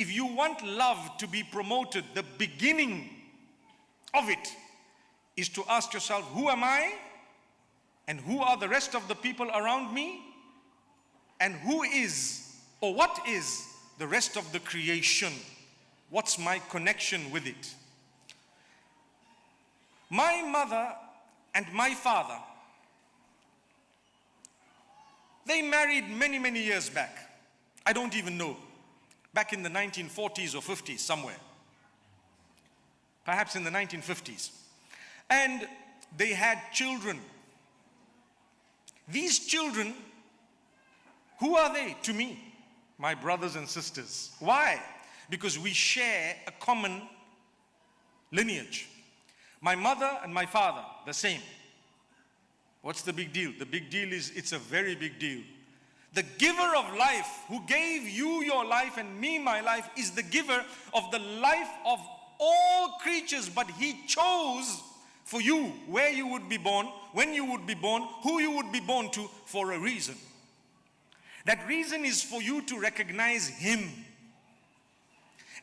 if you want love to be promoted, the beginning of it is to ask yourself, who am I? And who are the rest of the people around me? And who is, or what is the rest of the creation? What's my connection with it? My mother and my father, they married many years back. I don't even know. Back in the 1940s or 50s somewhere. Perhaps in the 1950s. And they had children. These children, who are they to me? My brothers and sisters. Why? Because we share a common lineage. My mother and my father, the same. What's the big deal? The big deal is, it's a very big deal. The giver of life, who gave you your life and me my life, is the giver of the life of all creatures, but he chose for you where you would be born, when you would be born, who you would be born to, for a reason. That reason is for you to recognize him.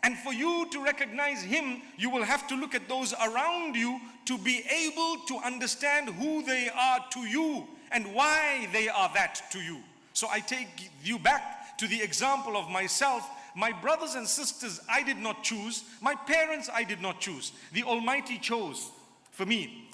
And for you to recognize him, you will have to look at those around you to be able to understand who they are to you and why they are that to you. So I take you back to the example of myself. My brothers and sisters, I did not choose. My parents, I did not choose. The Almighty chose for me.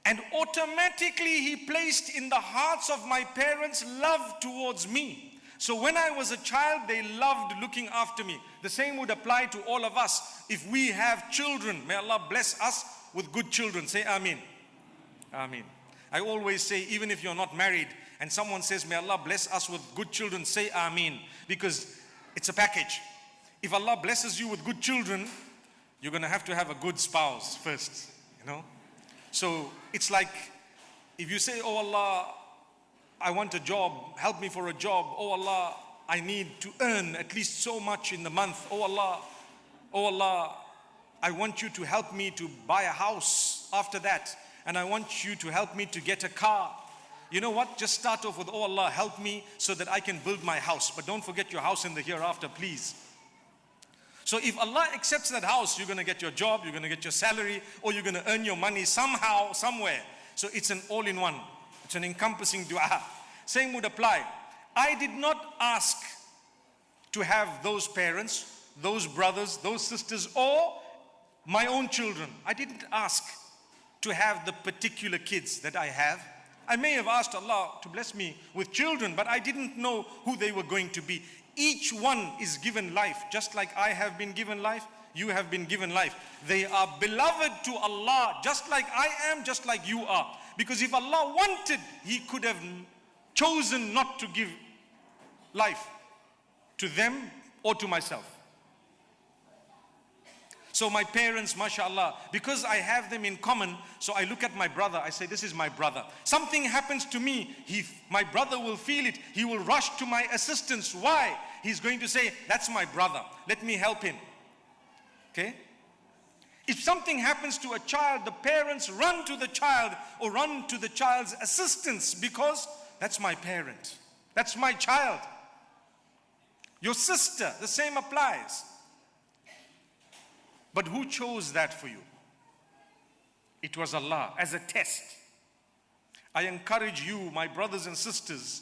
And automatically he placed in the hearts of my parents love towards me. So when I was a child, they loved looking after me. The same would apply to all of us. If we have children, may Allah bless us with good children. Say Ameen. Ameen. I always say, even if you're not married and someone says, may Allah bless us with good children, say Ameen. Because it's a package. If Allah blesses you with good children, you're going to have a good spouse first, you know. So it's like, if you say, oh Allah, I want a job, help me for a job. Oh Allah, I need to earn at least so much in the month. Oh Allah, I want you to help me to buy a house after that. And I want you to help me to get a car. You know what? Just start off with, oh Allah, help me so that I can build my house. But don't forget your house in the hereafter, please. So if Allah accepts that house, you're going to get your job, you're going to get your salary, or you're going to earn your money somehow, somewhere. So it's an all-in-one. It's an encompassing dua. Same would apply. I did not ask to have those parents, those brothers, those sisters, or my own children. I didn't ask to have the particular kids that I have. I may have asked Allah to bless me with children, but I didn't know who they were going to be. Each one is given life, just like I have been given life, you have been given life. They are beloved to Allah, just like I am, just like you are. Because if Allah wanted, He could have chosen not to give life to them or to myself. So my parents, mashallah, because I have them in common, so I look at my brother, I say, this is my brother. Something happens to me, my brother will feel it, he will rush to my assistance. Why? He's going to say, that's my brother, let me help him. Okay? If something happens to a child, the parents run to the child or run to the child's assistance because that's my parent, that's my child. Your sister, the same applies. But who chose that for you? It was Allah as a test. I encourage you, my brothers and sisters,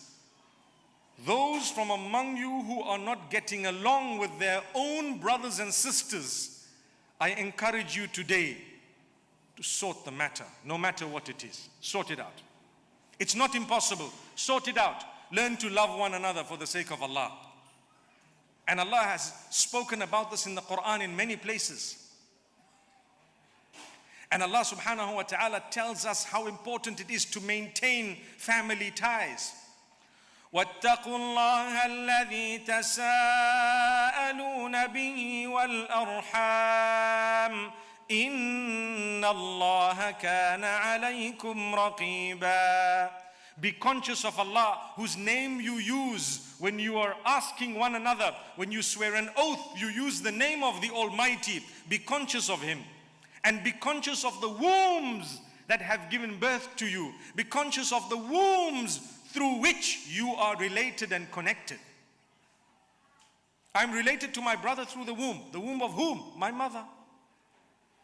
those from among you who are not getting along with their own brothers and sisters, I encourage you today to sort the matter, no matter what it is. Sort it out. It's not impossible. Sort it out. Learn to love one another for the sake of Allah. And Allah has spoken about this in the Quran in many places. And Allah subhanahu wa ta'ala tells us how important it is to maintain family ties. وَاتَّقُوا اللَّهَ الَّذِي تَسَاءَلُونَ بِهِ وَالْأَرْحَامَ إِنَّ اللَّهَ كَانَ عَلَيْكُمْ رَقِيبًا. Be conscious of Allah, whose name you use when you are asking one another. When you swear an oath, you use the name of the Almighty. Be conscious of Him. And be conscious of the wombs that have given birth to you. Be conscious of the wombs through which you are related and connected. I'm related to my brother through the womb. The womb of whom? My mother.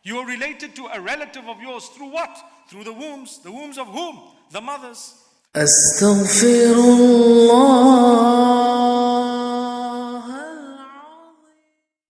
You are related to a relative of yours through what? Through the wombs. The wombs of whom? The mothers. أستغفر الله